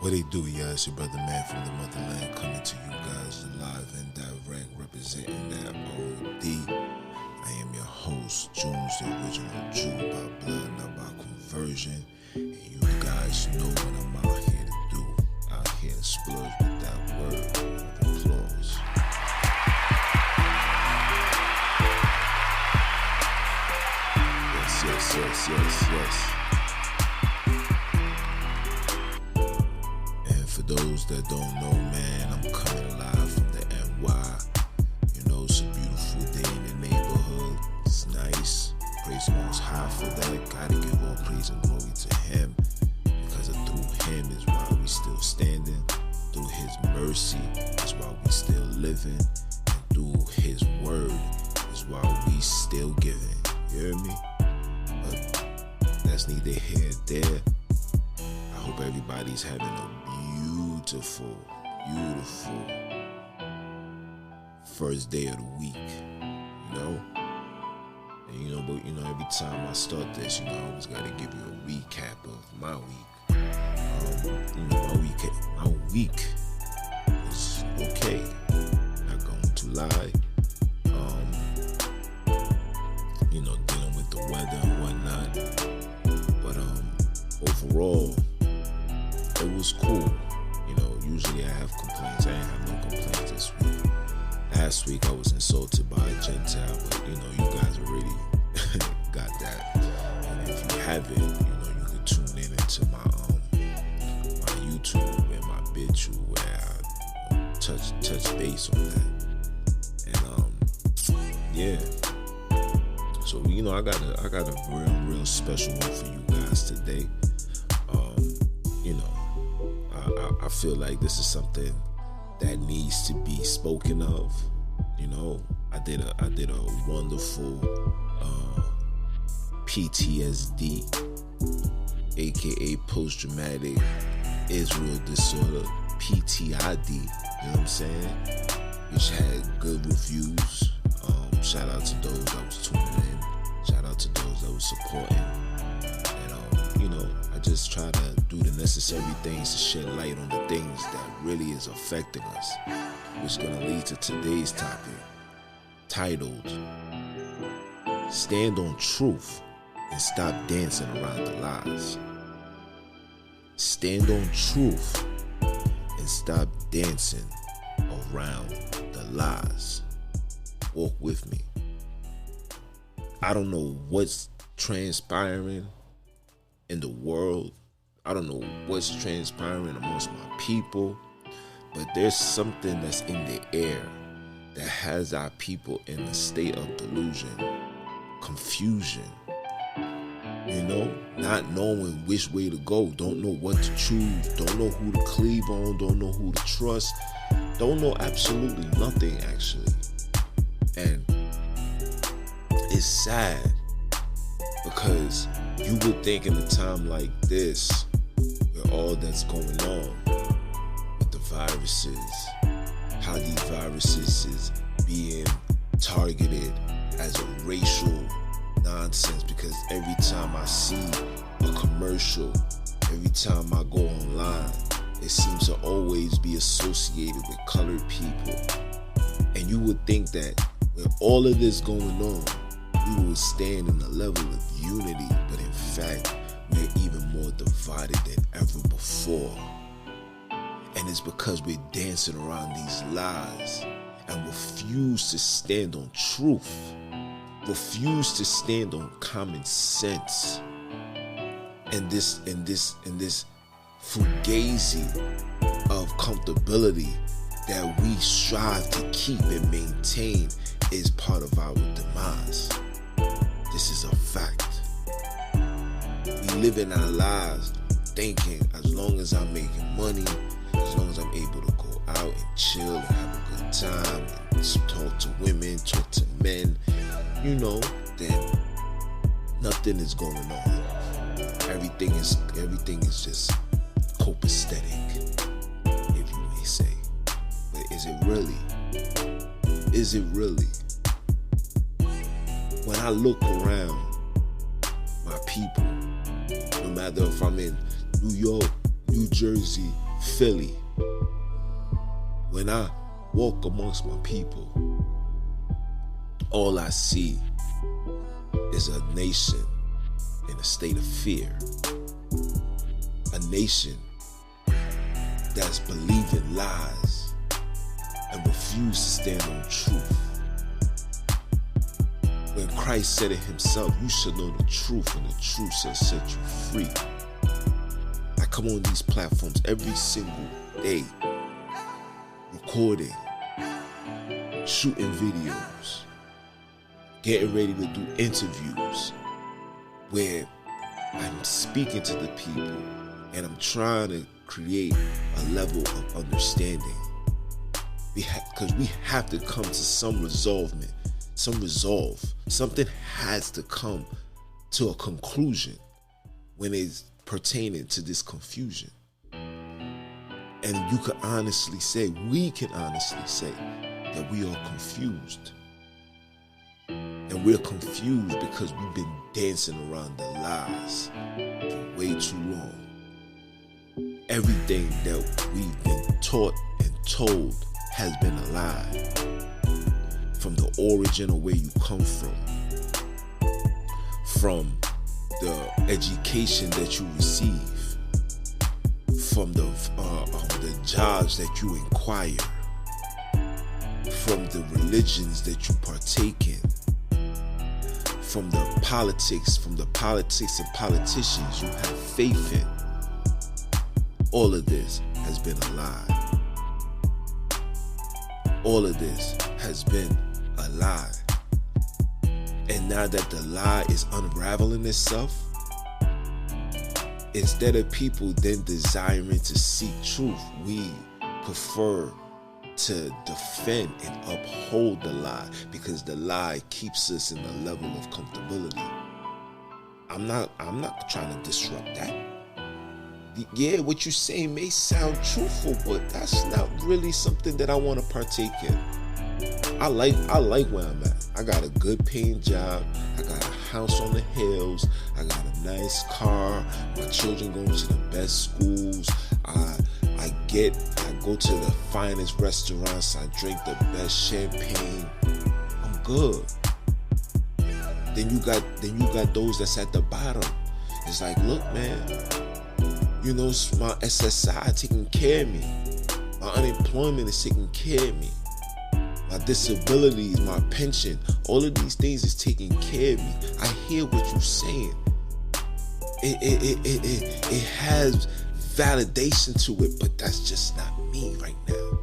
What they do, yeah, it's your brother man from the motherland coming to you guys live and direct, representing that OD. I am your host, Jones, the original Jew by blood, not by conversion. And you guys know what I'm out here to do. Out here to splurge with that word of applause. Yes. Those that don't know, man, I'm coming live from the NY. You know, it's a beautiful day in the neighborhood. It's nice. Praise the Most High for that. Gotta give all praise and glory to Him, because through Him is why we still standing. Through His mercy is why we still living. And through His word is why we still giving. You hear me? But that's neither here nor there. I hope everybody's having a beautiful first day of the week, you know? And but every time I start this, I always gotta give you a recap of my week. My week is okay. Not going to lie. Dealing with the weather and whatnot. But overall, it was cool. Usually I have complaints. I ain't have no complaints this week. Last week I was insulted by a Gentile, but you guys already got that. And if you haven't, you can tune in into my YouTube and my BitChute where I touch base on that. And yeah. So I got a real special one for you guys today. I feel like this is something that needs to be spoken of. I did a wonderful PTSD, aka post-traumatic Israel disorder, PTID. You know what I'm saying? Which had good reviews. Shout out to those that was tuning in. Shout out to those that was supporting. I just try to do the necessary things to shed light on the things that really is affecting us, which is going to lead to today's topic, titled, Stand on Truth and Stop Dancing Around the Lies. Stand on truth and stop dancing around the lies. Walk with me. I don't know what's transpiring in the world. I don't know what's transpiring amongst my people, but there's something that's in the air that has our people in a state of delusion, confusion, not knowing which way to go, don't know what to choose, don't know who to cleave on, don't know who to trust, don't know absolutely nothing actually. And it's sad, because you would think in a time like this, with all that's going on with the viruses, how these viruses is being targeted as a racial nonsense, because every time I see a commercial, every time I go online, it seems to always be associated with colored people. And you would think that with all of this going on, we will stand in a level of unity, but in fact, we're even more divided than ever before. And it's because we're dancing around these lies and refuse to stand on truth, refuse to stand on common sense, and this fugazi of comfortability that we strive to keep and maintain is part of our demise. This is a fact. We live in our lives thinking, as long as I'm making money, as long as I'm able to go out and chill and have a good time and talk to women, talk to men, then nothing is going on. Everything is just copacetic, if you may say. But is it really? Is it really? When I look around my people, no matter if I'm in New York, New Jersey, Philly, when I walk amongst my people, all I see is a nation in a state of fear. A nation that's believing lies and refuse to stand on truth. When Christ said it himself, you should know the truth and the truth shall set you free. I come on these platforms every single day, recording, shooting videos, getting ready to do interviews where I'm speaking to the people and I'm trying to create a level of understanding. Because we have to come to some resolve. Something has to come to a conclusion when it's pertaining to this confusion. And we can honestly say that we are confused. And we're confused because we've been dancing around the lies for way too long. Everything that we've been taught and told has been a lie. From the origin of where you come from the education that you receive, from the jobs that you inquire, from the religions that you partake in, from the politics and politicians you have faith in. All of this has been a lie. All of this has been a lie. And now that the lie is unraveling itself, instead of people then desiring to seek truth, we prefer to defend and uphold the lie because the lie keeps us in a level of comfortability. I'm not trying to disrupt that. Yeah, what you say may sound truthful, but that's not really something that I want to partake in. I like where I'm at. I got a good paying job. I got a house on the hills. I got a nice car. My children go to the best schools. I go to the finest restaurants. I drink the best champagne. I'm good. Then you got those that's at the bottom. It's like, look, man, you know, my SSI taking care of me. My unemployment is taking care of me. My disabilities, my pension, all of these things is taking care of me. I hear what you're saying. It has validation to it, but that's just not me right now.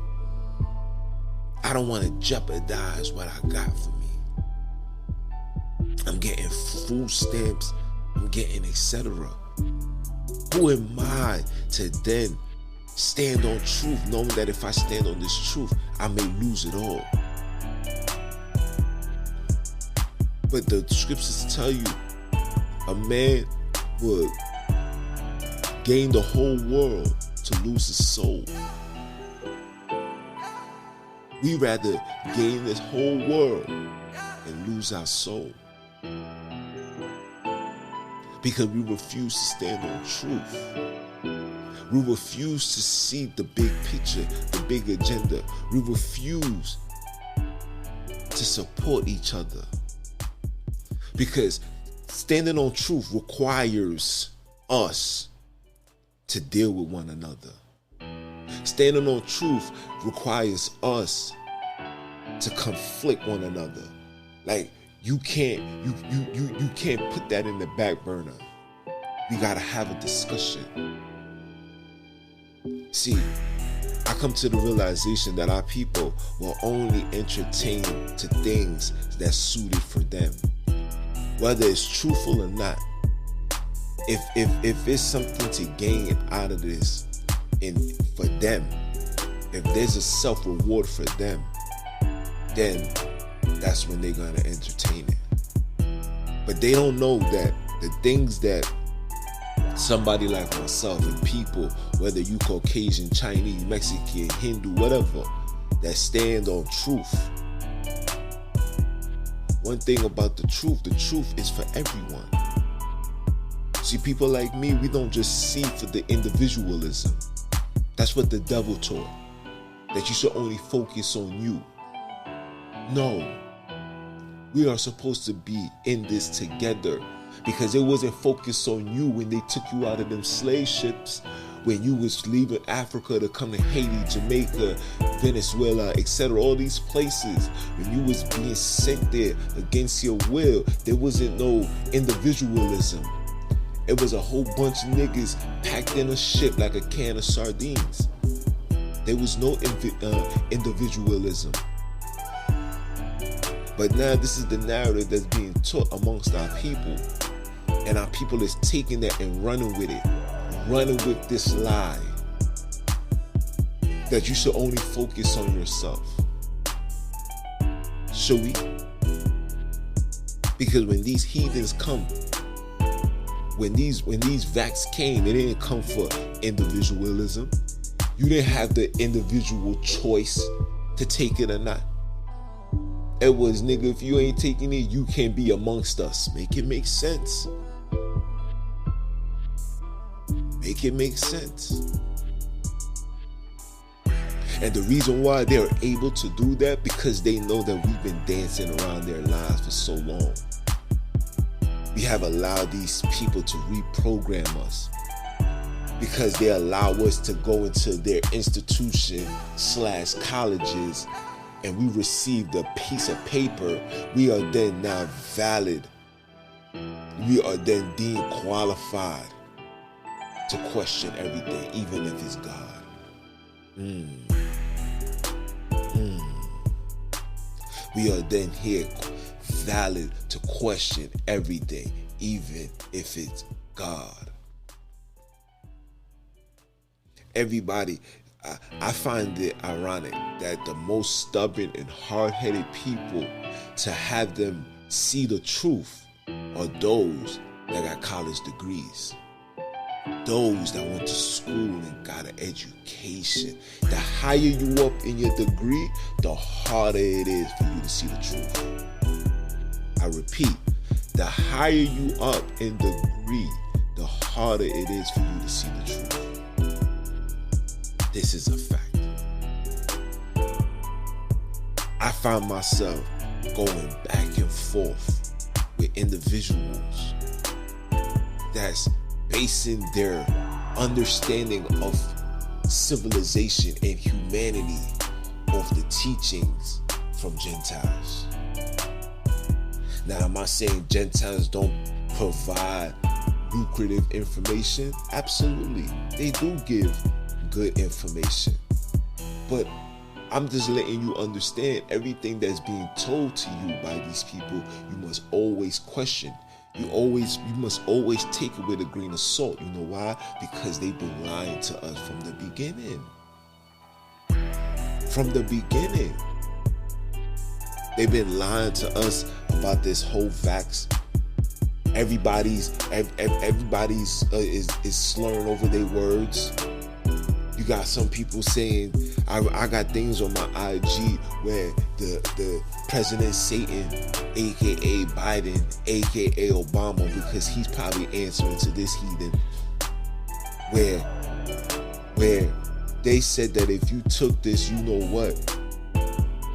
I don't want to jeopardize what I got for me. I'm getting food stamps. I'm getting etc. Who am I to then stand on truth, knowing that if I stand on this truth, I may lose it all? But the scriptures tell you a man would gain the whole world to lose his soul. We rather gain this whole world and lose our soul because we refuse to stand on truth. We refuse to see the big picture, the big agenda. We refuse to support each other because standing on truth requires us to deal with one another. Standing on truth requires us to conflict one another. Like you can't put that in the back burner. We gotta have a discussion. See, I come to the realization that our people will only entertain to things that's suited for them, whether it's truthful or not. If it's something to gain out of this, and for them, if there's a self-reward for them, then that's when they're gonna entertain it. But they don't know that the things that somebody like myself and people, whether you Caucasian, Chinese, Mexican, Hindu, whatever, that stand on truth. One thing about the truth is for everyone. See, people like me, we don't just see for the individualism. That's what the devil taught. That you should only focus on you. No. We are supposed to be in this together, because it wasn't focused on you when they took you out of them slave ships, when you was leaving Africa to come to Haiti, Jamaica, Venezuela, etc., all these places. When you was being sent there against your will, there wasn't no individualism. It was a whole bunch of niggas packed in a ship like a can of sardines. There was no individualism. But now this is the narrative that's being taught amongst our people. And our people is taking that and running with it. Running with this lie. That you should only focus on yourself. Should we? Because when these heathens come, when these vax came, it didn't come for individualism. You didn't have the individual choice to take it or not. It was, nigga, if you ain't taking it, you can't be amongst us. Make it make sense. Make it make sense. And the reason why they're able to do that, because they know that we've been dancing around their lives for so long. We have allowed these people to reprogram us, because they allow us to go into their institution/colleges, and we received a piece of paper. We are then now valid. We are then deemed qualified to question everything, even if it's God. We are then here valid to question everything, even if it's God. Everybody, I find it ironic that the most stubborn and hard-headed people, to have them see the truth, are those that got college degrees. Those that went to school and got an education. The higher you up in your degree, the harder it is for you to see the truth. I repeat, the higher you up in degree, the harder it is for you to see the truth. This is a fact. I find myself going back and forth with individuals that's basing their understanding of civilization and humanity off the teachings from Gentiles. Now, am I saying Gentiles don't provide lucrative information? Absolutely. They do give good information. But I'm just letting you understand, everything that's being told to you by these people, you must always question. You must always take it with a grain of salt. You know why? Because they've been lying to us from the beginning. From the beginning. They've been lying to us about this whole vax. Everybody's is slurring over their words. You got some people saying, I got things on my IG where the President Satan, aka Biden, aka Obama, because he's probably answering to this heathen, where they said that if you took this, you know what,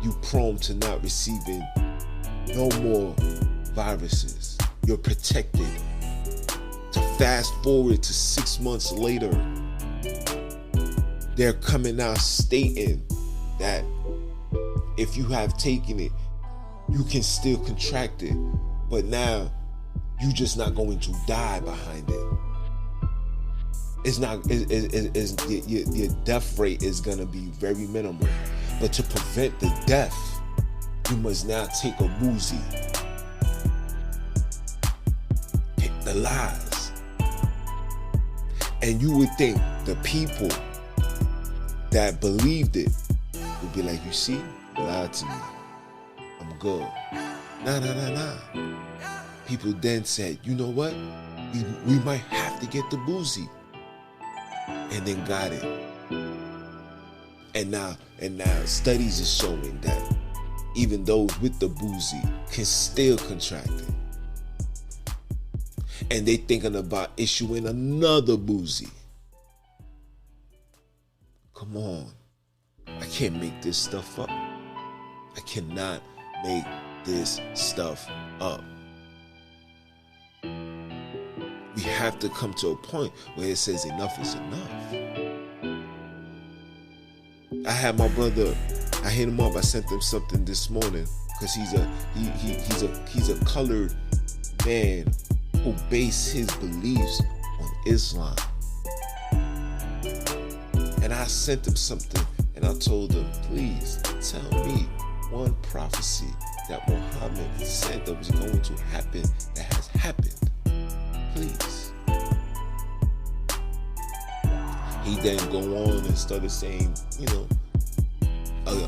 you prone to not receiving no more viruses. You're protected. To fast forward to 6 months later, they're coming out stating that if you have taken it, you can still contract it, but now you're just not going to die behind it. Your death rate is going to be very minimal. But to prevent the death, you must now take a Boozy. The lies. And you would think the people that believed it would be like, you see, you lied to me. I'm good. Nah. People then said, you know what? We might have to get the Boozy. And then got it. And now studies is showing that even those with the Boozy can still contract it. And they thinking about issuing another Boozy. Come on. I can't make this stuff up. I cannot make this stuff up. We have to come to a point where it says enough is enough. I had my brother, I hit him up, I sent him something this morning because he's a colored man who based his beliefs on Islam. And I sent him something and I told him, please tell me one prophecy that Muhammad said that was going to happen that has happened. Please. He then go on and started saying,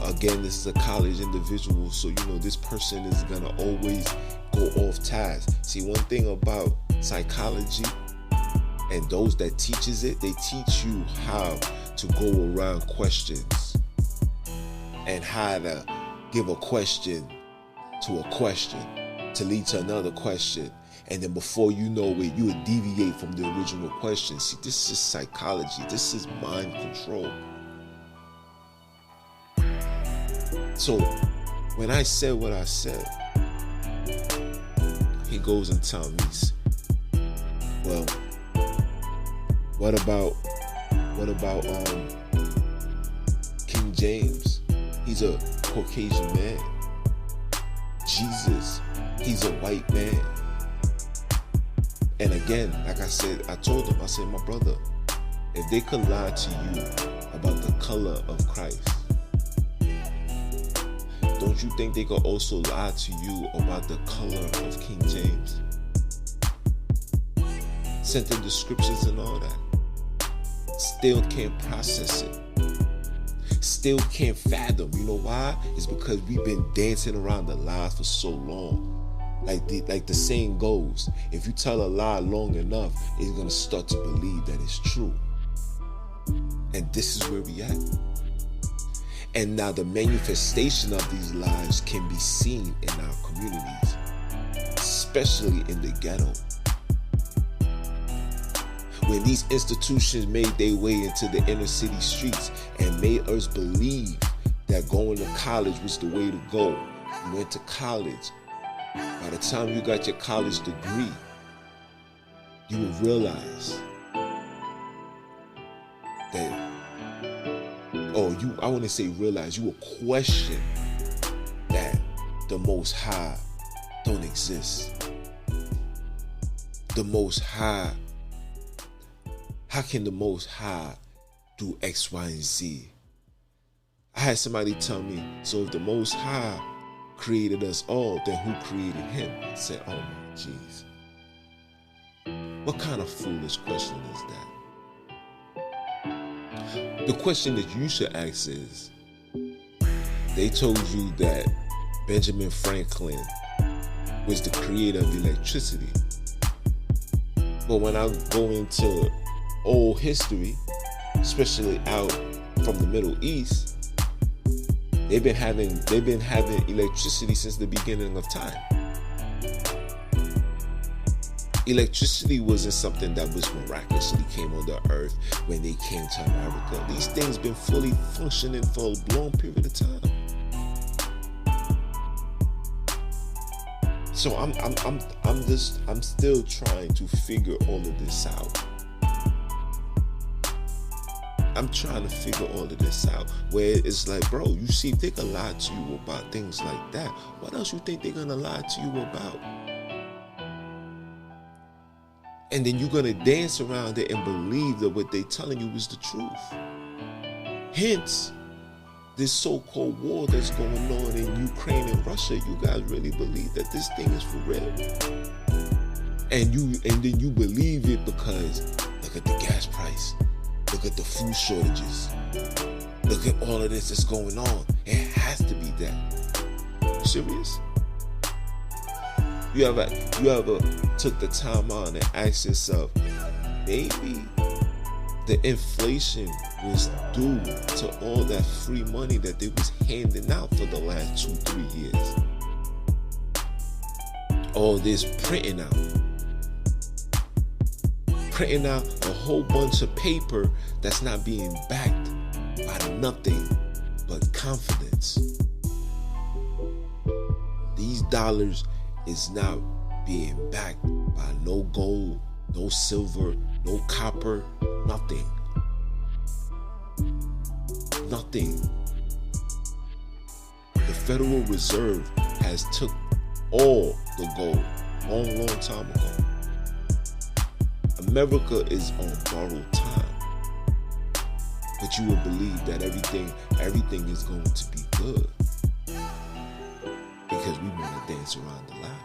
again, this is a college individual, so this person is gonna always go off task. See, one thing about psychology and those that teaches it, they teach you how to go around questions and how to give a question to a question to lead to another question. And then before you know it, you would deviate from the original question. See, this is psychology. This is mind control. So when I said what I said, he goes and tells me, well, what about King James? He's a Caucasian man. Jesus, he's a white man. And again, like I said, I told him, I said, my brother, if they could lie to you about the color of Christ, don't you think they could also lie to you about the color of King James? Sent in the scriptures and all that. Still can't process it. Still can't fathom. You know why? It's because we've been dancing around the lies for so long. Like the saying goes, if you tell a lie long enough, it's going to start to believe that it's true. And this is where we at. And now the manifestation of these lies can be seen in our communities, especially in the ghetto. When these institutions made their way into the inner city streets and made us believe that going to college was the way to go. You went to college. By the time you got your college degree, you will realize that, I want to say realize, you will question that the Most High don't exist. The Most High, how can the Most High do X, Y, and Z? I had somebody tell me, so if the Most High created us all, then who created him? I said, oh my jeez. What kind of foolish question is that? The question that you should ask is, they told you that Benjamin Franklin was the creator of electricity. But when I go into old history, especially out from the Middle East, they've been having electricity since the beginning of time. Electricity wasn't something that was miraculously came on the earth when they came to America. These things been fully functioning for a long period of time. So I'm still trying to figure all of this out. I'm trying to figure all of this out. Where it's like, bro, you see, if they can lie to you about things like that, what else you think they're gonna lie to you about? And then you're gonna dance around it and believe that what they're telling you is the truth. Hence, this so-called war that's going on in Ukraine and Russia, you guys really believe that this thing is for real? And then you believe it because look at the gas price. Look at the food shortages. Look at all of this that's going on. It has to be that. Serious? You ever took the time out and asked yourself, maybe the inflation was due to all that free money that they was handing out for the last 2-3 years? All this printing out a whole bunch of paper that's not being backed by nothing but confidence. These dollars is not being backed by no gold, no silver, no copper, nothing. Nothing. The Federal Reserve has took all the gold long time ago. America is on borrowed time. But you will believe that everything is going to be good. Because we want to dance around the line.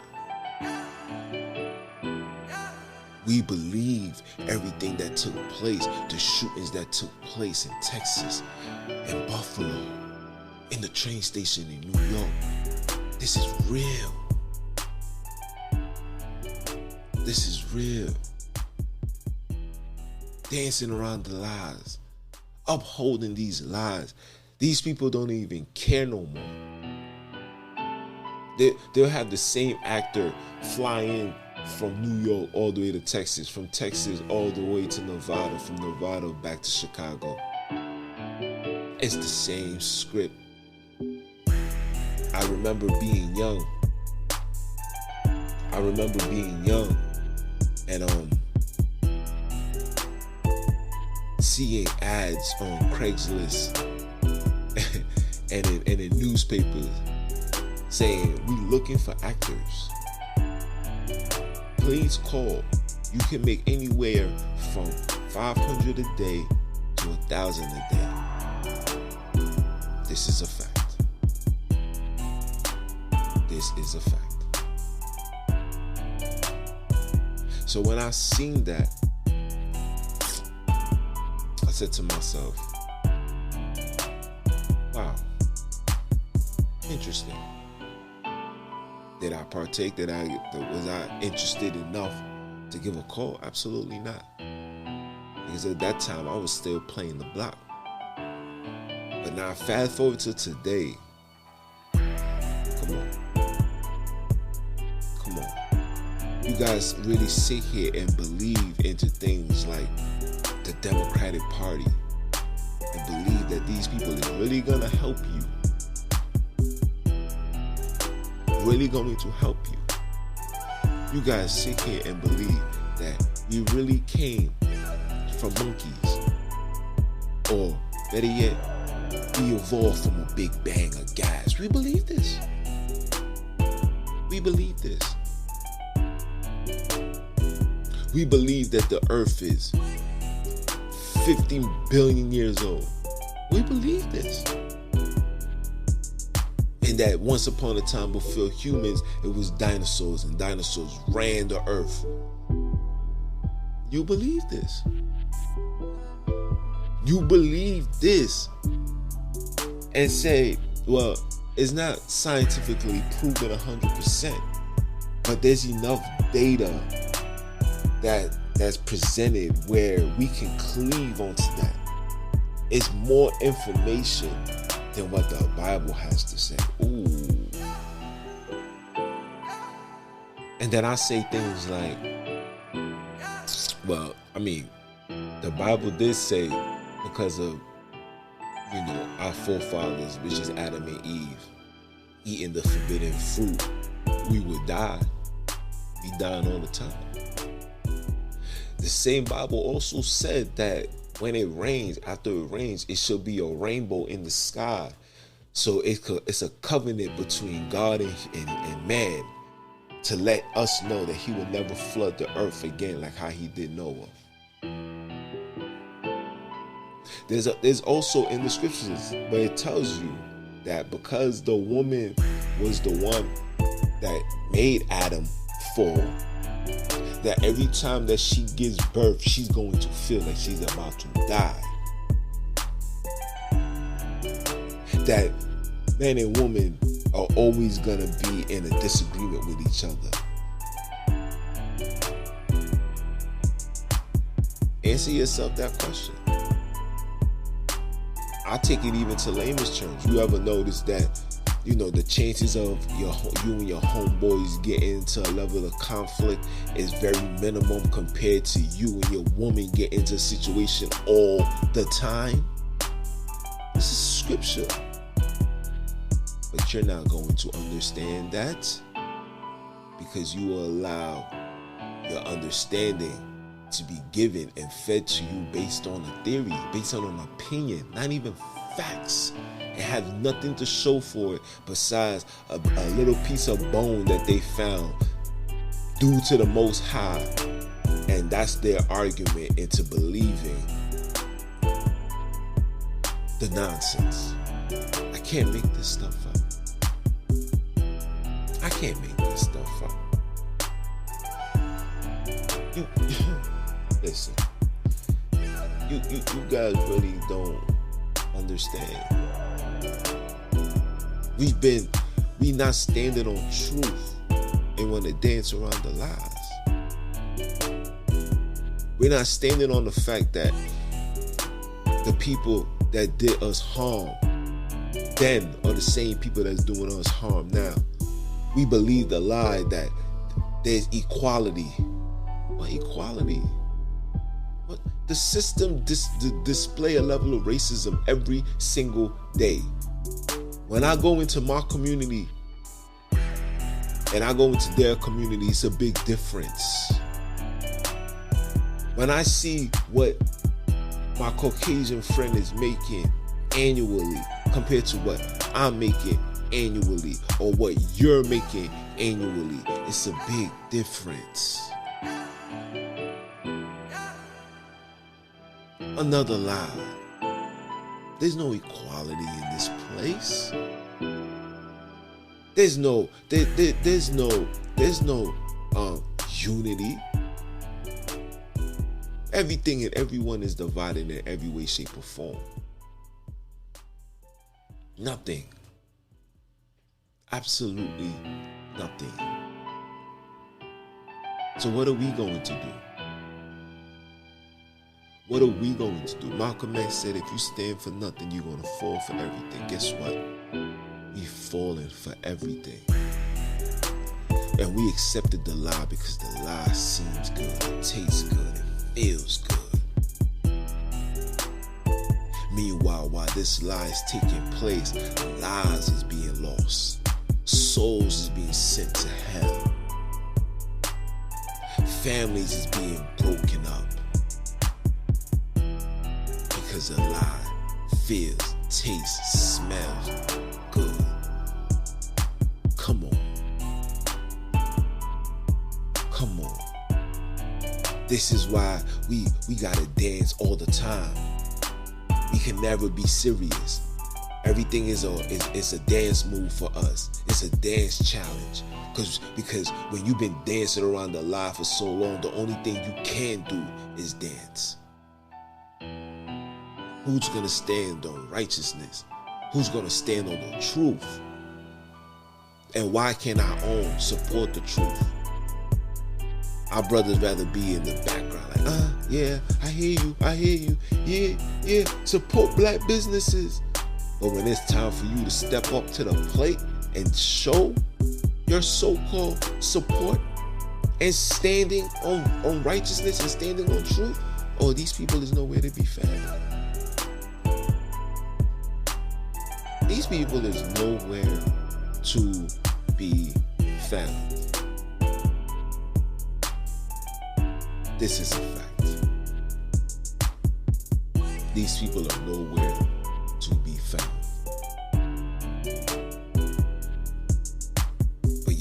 We believe everything that took place, the shootings that took place in Texas, in Buffalo, in the train station in New York. This is real. This is real. Dancing around the lies, upholding these lies. These people don't even care no more. They'll have the same actor fly in from New York all the way to Texas, from Texas all the way to Nevada, from Nevada back to Chicago. It's the same script. I remember being young and seeing ads on Craigslist and in newspapers saying, "We looking for actors. Please call. You can make anywhere from $500 a day to $1,000 a day." This is a fact. This is a fact. So when I seen that, I said to myself, wow, interesting. Did I partake? Was I interested enough to give a call? Absolutely not. Because at that time, I was still playing the block. But now, fast forward to today. Come on. You guys really sit here and believe into things like the Democratic Party and believe that these people are really going to help you. Really going to help you. You guys sit here and believe that you really came from monkeys, or better yet, we evolved from a big bang of gas. We believe this. We believe this. We believe that the earth is 15 billion years old. We believe this. And that once upon a time before humans, it was dinosaurs, and dinosaurs ran the earth. You believe this. You believe this. And say, well, it's not scientifically proven 100%, but there's enough data that's presented where we can cleave onto that. It's more information than what the Bible has to say. Ooh. And then I say things like, well, I mean, the Bible did say because of, our forefathers, which is Adam and Eve, eating the forbidden fruit, we would die. We dying all the time. The same Bible also said that when it rains, after it rains, it shall be a rainbow in the sky. So it's a covenant between God and man to let us know that he will never flood the earth again like how he did Noah. There's also in the scriptures where it tells you that because the woman was the one that made Adam fall, that every time that she gives birth, she's going to feel like she's about to die. That man and woman are always going to be in a disagreement with each other. Answer yourself that question. I take it even to layman's terms. You ever notice that, the chances of you and your homeboys getting into a level of conflict is very minimum compared to you and your woman getting into a situation all the time? This is scripture. But you're not going to understand that because you will allow your understanding to be given and fed to you based on a theory, based on an opinion, not even facts. It have nothing to show for it besides a little piece of bone that they found due to the Most High. And that's their argument into believing the nonsense. I can't make this stuff up. I can't make this stuff up. Listen, you guys really don't understand. We not standing on truth and want to dance around the lies. We're not standing on the fact that the people that did us harm then are the same people that's doing us harm now. We believe the lie that there's equality. What equality? What? The system display a level of racism every single day. When I go into my community and I go into their community, it's a big difference. When I see what my Caucasian friend is making annually compared to what I'm making annually or what you're making annually, it's a big difference. Another lie. There's no equality in this place. There's no unity. Everything and everyone is divided in every way, shape, or form. Nothing. Absolutely nothing. So what are we going to do? What are we going to do? Malcolm X said, if you stand for nothing, you're going to fall for everything. Guess what? We've fallen for everything. And we accepted the lie because the lie seems good, it tastes good, it feels good. Meanwhile, while this lie is taking place, lives is being lost. Souls is being sent to hell. Families is being broken up. Because a lie feels, tastes, smells good. Come on. Come on. This is why we gotta dance all the time. We can never be serious. Everything is a dance move for us. It's a dance challenge. Because when you've been dancing around the lie for so long, the only thing you can do is dance. Who's going to stand on righteousness? Who's going to stand on the truth? And why can't our own support the truth? Our brothers rather be in the background like, yeah, I hear you. Yeah, support black businesses. But when it's time for you to step up to the plate and show your so-called support and standing on righteousness and standing on truth, these people is nowhere to be found. These people is nowhere to be found. This is a fact. These people are nowhere to be found. But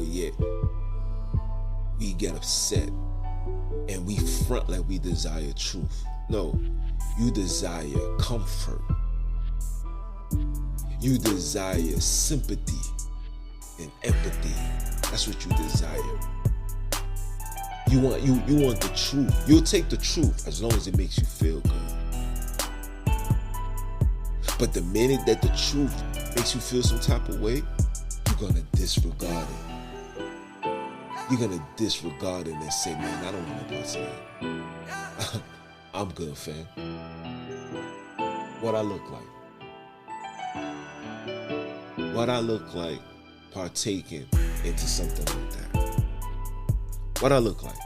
yet we get upset and we front like we desire truth. No, you desire comfort. You desire sympathy and empathy. That's what you desire. You want the truth. You'll take the truth as long as it makes you feel good. But the minute that the truth makes you feel some type of way, you're gonna disregard it. You're gonna disregard it and say, man, I don't want to parts of that. I'm good, fam. What I look like. What I look like partaking into something like that. What I look like.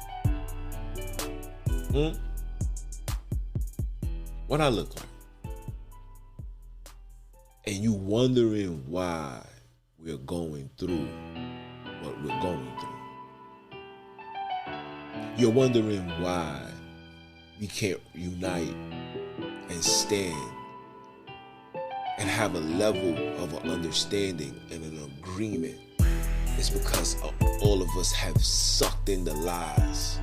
What I look like. and you wondering why we're going through what we're going through. You're wondering why we can't unite and stand and have a level of an understanding and an agreement. It's because all of us have sucked in the lies.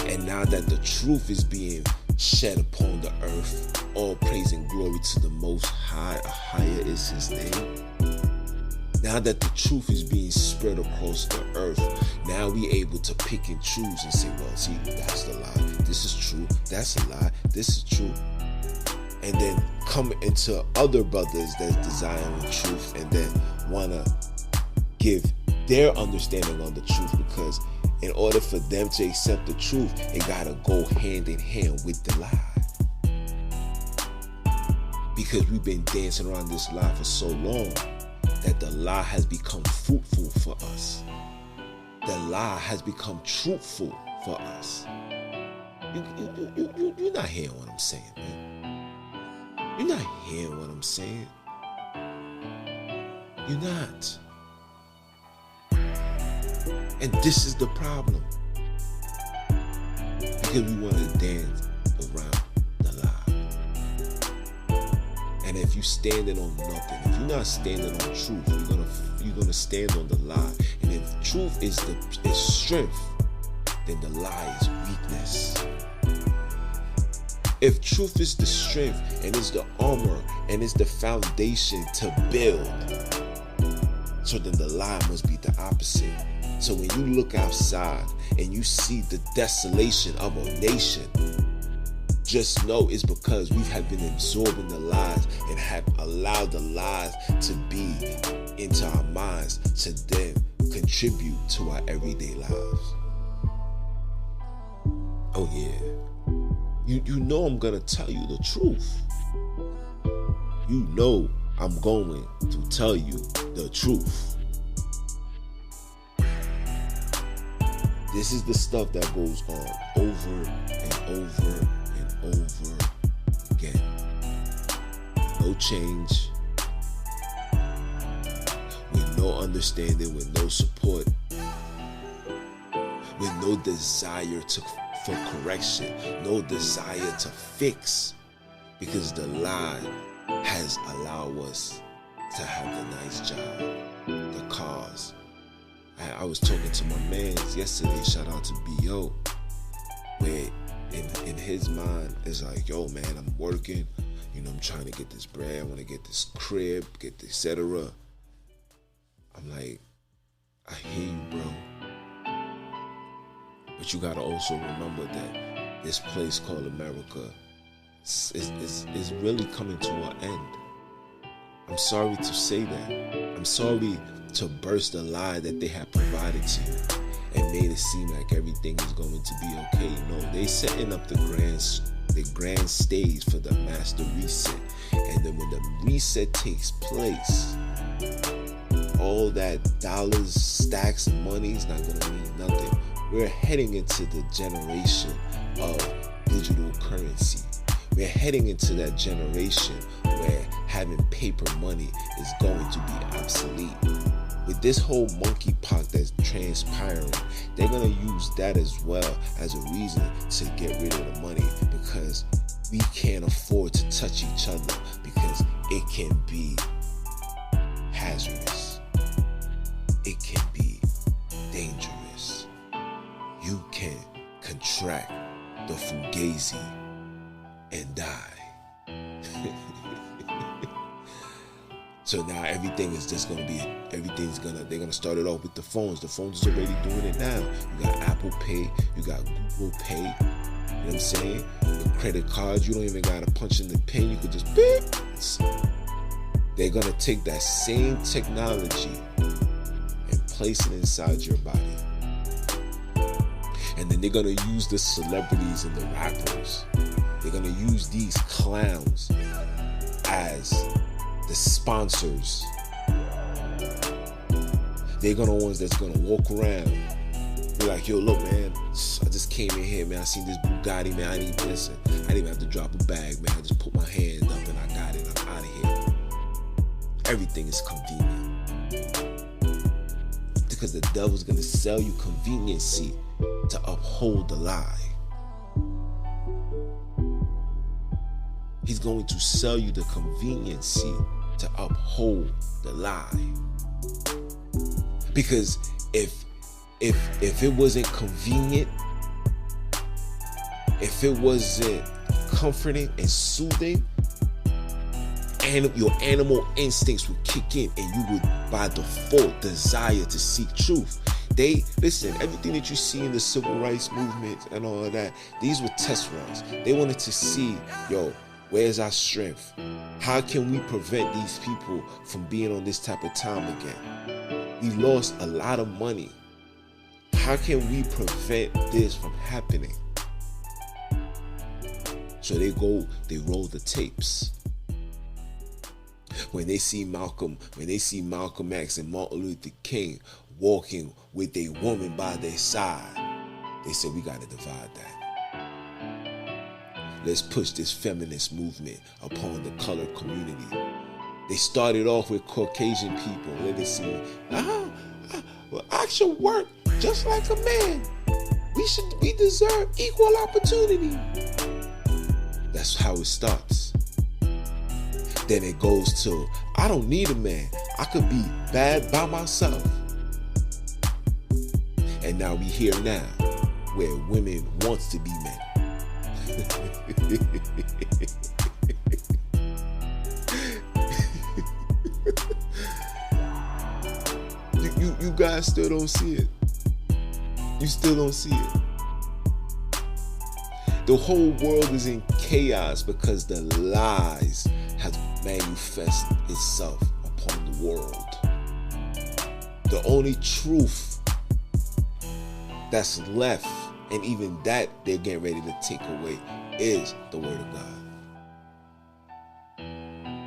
And now that the truth is being shed upon the earth, all praise and glory to the Most High, higher is His name. Now that the truth is being spread across the earth, now we able to pick and choose and say, well, see, that's the lie. This is true. That's a lie. This is true. And then come into other brothers that's desiring truth and then want to give their understanding on the truth, because in order for them to accept the truth, it got to go hand in hand with the lie. Because we've been dancing around this lie for so long that the lie has become fruitful for us. The lie has become truthful for us. You're not hearing what I'm saying, man. You're not hearing what I'm saying. You're not. And this is the problem. Because we want to dance around the lie. And if you're standing on nothing, if you're not standing on truth, you're gonna stand on the lie. And if truth is strength, then the lie is weakness. If truth is the strength and is the armor and is the foundation to build, so then the lie must be the opposite. So when you look outside and you see the desolation of a nation, just know it's because we have been absorbing the lies and have allowed the lies to be into our minds to then contribute to our everyday lives. Oh yeah. You know I'm gonna tell you the truth. You know I'm going to tell you the truth. This is the stuff that goes on over and over and over again. No change, with no understanding, with no support, with no desire for correction, no desire to fix, because the lie has allowed us to have the nice job, the cars. I was talking to my mans yesterday, shout out to B.O., where in his mind it's like, yo man, I'm working, I'm trying to get this bread, I want to get this crib, get this, etc. I'm like, I hear you, bro. But you gotta also remember that this place called America is really coming to an end. I'm sorry to say that. I'm sorry to burst the lie that they have provided to you and made it seem like everything is going to be okay. No, they setting up the grand stage for the master reset. And then when the reset takes place, all that dollars, stacks, and money is not going to mean nothing. We're heading into the generation of digital currency. We're heading into that generation where having paper money is going to be obsolete. With this whole monkeypox that's transpiring, they're going to use that as well as a reason to get rid of the money, because we can't afford to touch each other, because it can be hazardous. It can be dangerous. You can contract the Fugazi and die. So now everything is just gonna be, they're gonna start it off with the phones. The phones is already doing it now. You got Apple Pay, you got Google Pay, you know what I'm saying? The credit cards, you don't even gotta punch in the pin, you could just beep. They're gonna take that same technology and place it inside your body. And then they're gonna use the celebrities and the rappers. They're gonna use these clowns as the sponsors. They're gonna ones that's gonna walk around, be like, yo, look, man, I just came in here, man. I seen this Bugatti, man. I didn't even have to drop a bag, man. I just put my hand up and I got it. I'm out of here. devil's going to sell you conveniency to uphold the lie. He's going to sell you the conveniency to uphold the lie. Because if it wasn't convenient, if it wasn't comforting and soothing, and your animal instincts would kick in and you would by default desire to seek truth. Listen, everything that you see in the civil rights movement and all of that, these were test runs. They wanted to see, where's our strength? How can we prevent these people from being on this type of time again? We lost a lot of money. How can we prevent this from happening? So they roll the tapes. When they see Malcolm X and Martin Luther King walking with a woman by their side, they said, we got to divide that. Let's push this feminist movement upon the colored community. They started off with Caucasian people. Let us see, well, I should work just like a man. We deserve equal opportunity. That's how it starts. Then it goes to, I don't need a man. I could be bad by myself. And now we here now, where women wants to be men. You guys still don't see it. You still don't see it. The whole world is in chaos because the lies have manifested itself upon the world. The only truth that's left, and even that they're getting ready to take away, is the word of God.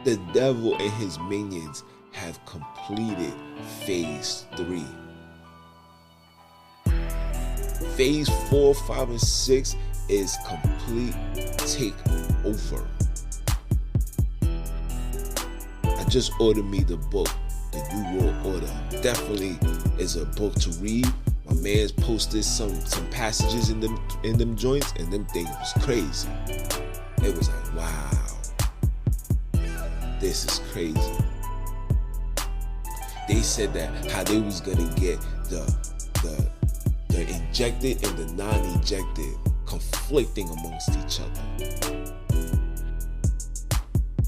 The devil and his minions have completed phase 3. Phase 4, 5, and 6 is complete takeover. I just ordered me the book, The New World Order. Definitely is a book to read. My man's posted some passages in them joints, and them things was crazy. It was like, wow, this is crazy. They said that how they was gonna get the injected and the non-injected conflicting amongst each other.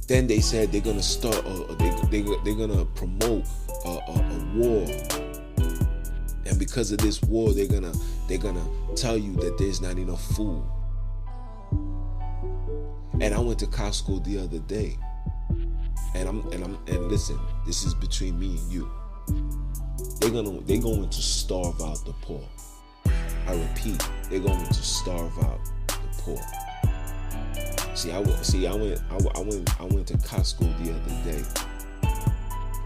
Then they said they're gonna start, they're gonna promote a war, and because of this war, they're gonna tell you that there's not enough food. And I went to Costco the other day, and listen, this is between me and you. They're going to starve out the poor. I repeat, they're going to starve out the poor. I went to Costco the other day.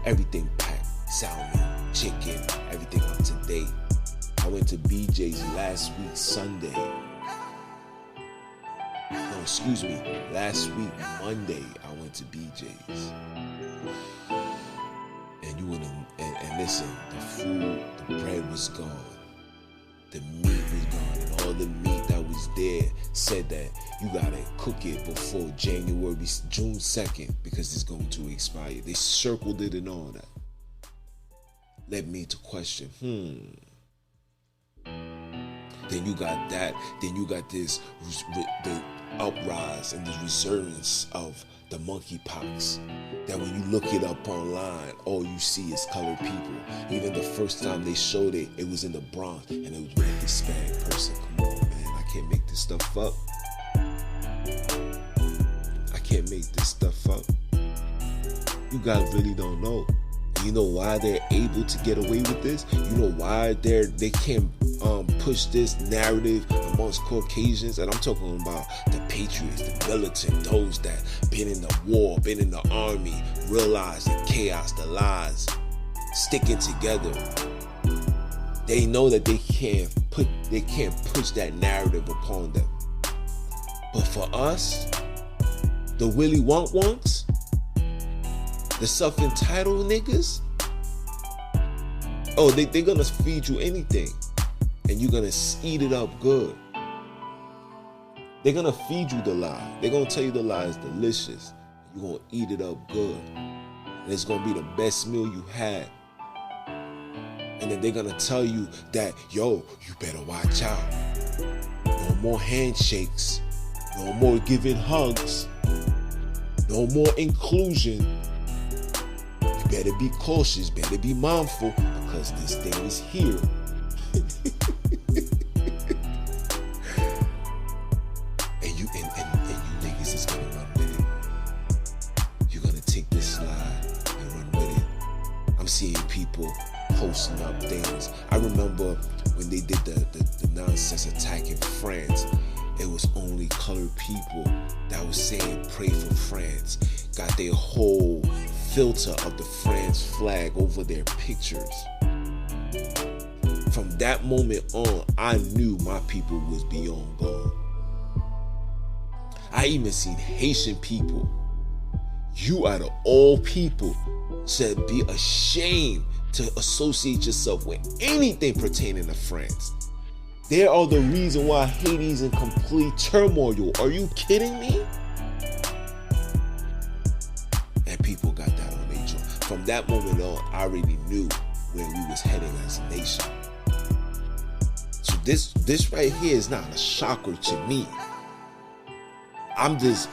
Everything packed, salmon, chicken, everything up to date. I went to BJ's last week Sunday. No, excuse me, last week Monday I went to BJ's. And listen, the food, the bread was gone. The meat was gone, and all the meat that was there said that you gotta cook it before June 2nd because it's going to expire. They circled it and all that. Led me to question, Then you got that. Then you got the uprise and the resurgence of the monkeypox. That when you look it up online, all you see is colored people. Even the first time they showed it, it was in the Bronx, and it was with a Hispanic person. Come on, man, I can't make this stuff up. I can't make this stuff up. You guys really don't know. And you know why they're able to get away with this? You know why they can't push this narrative amongst Caucasians? And I'm talking about the patriots, the militant, those that been in the war, been in the army, realize the chaos, the lies, sticking together. They know that they can't push that narrative upon them. But for us, the Willy Wonks, the self-entitled niggas, Oh, they're gonna feed you anything, and you're gonna eat it up good. They're gonna feed you the lie. They're gonna tell you the lie is delicious. You're gonna eat it up good, and it's gonna be the best meal you had. And then they're gonna tell you that, yo, you better watch out. No more handshakes. No more giving hugs. No more inclusion. You better be cautious, better be mindful, because this thing is here. and you niggas is gonna run with it. You're gonna take this slide and run with it. I'm seeing people posting up things. I remember when they did the nonsense attack in France. It was only colored people that was saying pray for France. Got their whole filter of the France flag over their pictures. From that moment on, I knew my people was beyond gone. I even seen Haitian people, you out of all people, should be ashamed to associate yourself with anything pertaining to France. They are the reason why Haiti's in complete turmoil. Are you kidding me? And people got that on their joint. From that moment on, I already knew where we was heading as a nation. So this right here is not a shocker to me. I'm just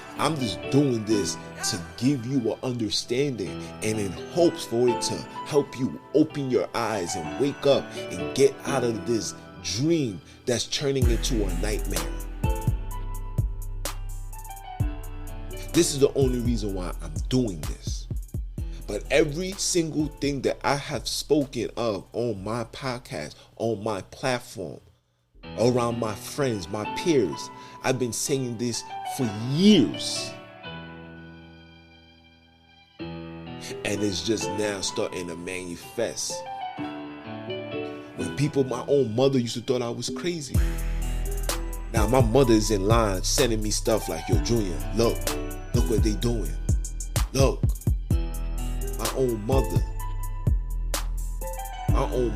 doing this to give you an understanding and in hopes for it to help you open your eyes and wake up and get out of this dream that's turning into a nightmare. This is the only reason why I'm doing this. But every single thing that I have spoken of on my podcast, on my platform, around my friends, my peers, I've been saying this for years. And it's just now starting to manifest. When people, my own mother used to thought I was crazy. Now my mother is in line sending me stuff like, yo, Junior, look what they doing. Look, my own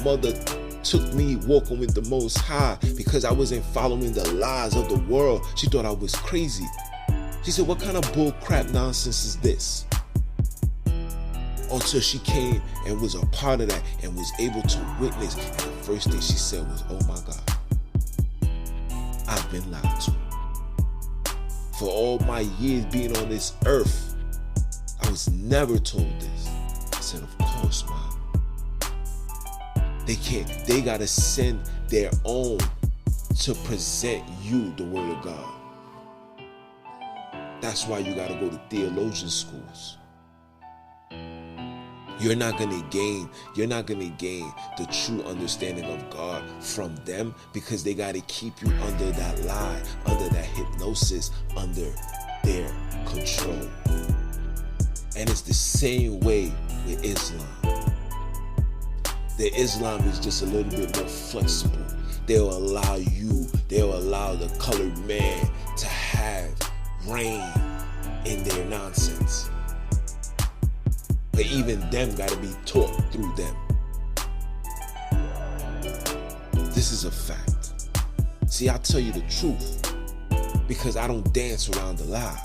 mother took me walking with the Most High because I wasn't following the lies of the world. She thought I was crazy. She said, what kind of bull crap nonsense is this? Until she came and was a part of that and was able to witness. And the first thing she said was, oh my God, I've been lied to. For all my years being on this earth, I was never told this. I said, of course, Mom. They gotta send their own to present you the word of God. That's why you gotta go to theologian schools. You're not gonna gain the true understanding of God from them because they gotta keep you under that lie, under that hypnosis, under their control. And it's the same way with Islam. The Islam is just a little bit more flexible. They'll allow the colored man to have reign in their nonsense. But even them gotta be taught through them. This is a fact. See, I tell you the truth because I don't dance around the lie.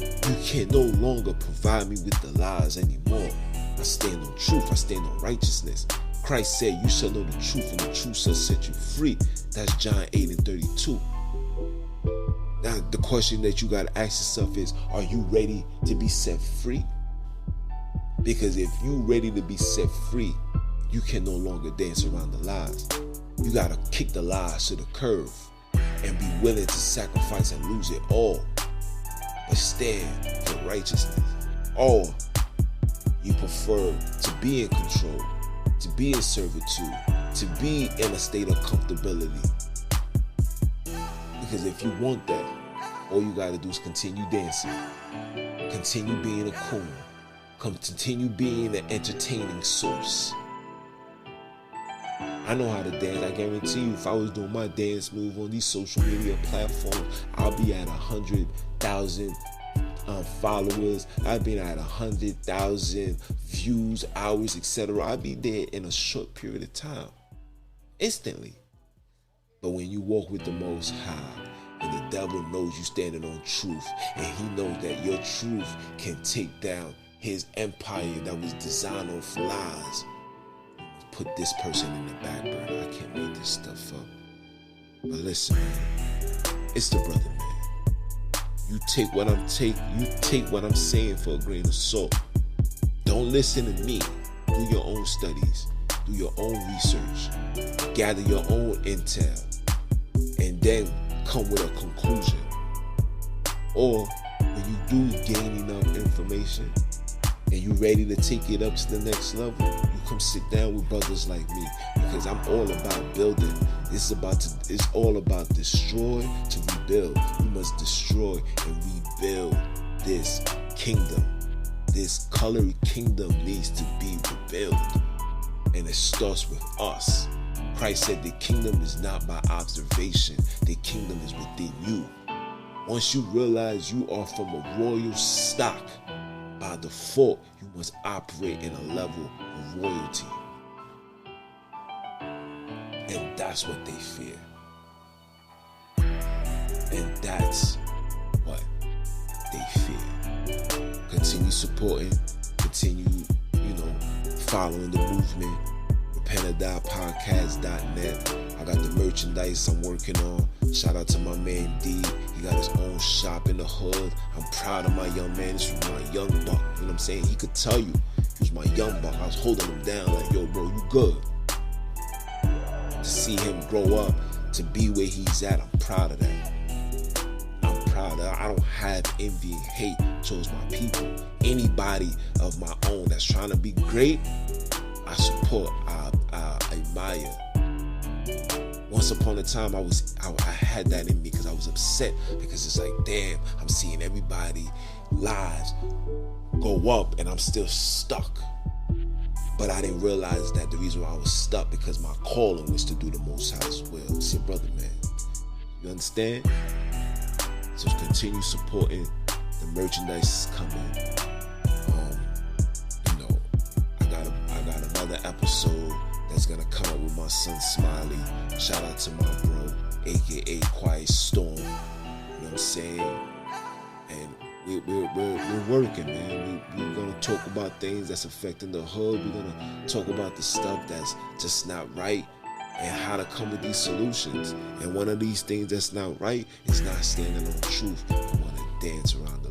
You can no longer provide me with the lies anymore. I stand on truth. I stand on righteousness. Christ said, you shall know the truth and the truth shall set you free. That's John 8:32. Now, the question that you got to ask yourself is, are you ready to be set free? Because if you're ready to be set free, you can no longer dance around the lies. You got to kick the lies to the curb and be willing to sacrifice and lose it all. But stand for righteousness. Or you prefer to be in control, to be in servitude, to be in a state of comfortability. Because if you want that, all you got to do is continue dancing, continue being a coon, continue being an entertaining source. I know how to dance. I guarantee you, if I was doing my dance move on these social media platforms, I'll be at 100,000 followers. I've been at 100,000 views, hours, etc. I'll be there in a short period of time, instantly. But when you walk with the Most High, and the devil knows you standing on truth, and he knows that your truth can take down his empire that was designed off lies, put this person in the back burner. I can't make this stuff up. But listen, man, it's the brother, man. You take what I'm saying for a grain of salt. Don't listen to me. Do your own studies. Do your own research. Gather your own intel. And then come with a conclusion. Or when you do gain enough information and you ready to take it up to the next level, you come sit down with brothers like me, because I'm all about building. It's all about destroy to rebuild. We must destroy and rebuild this kingdom. This colored kingdom needs to be rebuilt, and it starts with us. Christ said the kingdom is not by observation. The kingdom is within you. Once you realize you are from a royal stock, by default, you must operate in a level of royalty. And that's what they fear. And that's what they fear. Continue supporting, continue, following the movement. RepentOrDiePodcast.net. I got the merchandise I'm working on. Shout out to my man D. He got his own shop in the hood. I'm proud of my young man. This was my young buck. You know what I'm saying? He could tell you he was my young buck. I was holding him down like, yo, bro, you good. To see him grow up, to be where he's at, I'm proud of that. I'm proud of that. I don't have envy and hate towards my people. Anybody of my own that's trying to be great, I support, I admire. Once upon a time, I had that in me because I was upset, because it's like, damn, I'm seeing everybody lives go up and I'm still stuck. But I didn't realize that the reason why I was stuck, because my calling was to do the Most High's will. See, brother, man, you understand? So continue supporting. The merchandise is coming. I got another episode that's gonna come up with my son Smiley. Shout out to my bro, aka Quiet Storm. You know what I'm saying? And we're working, man. We're gonna talk about things that's affecting the hood. We're gonna talk about the stuff that's just not right, and how to come with these solutions. And one of these things that's not right is not standing on truth. I wanna dance around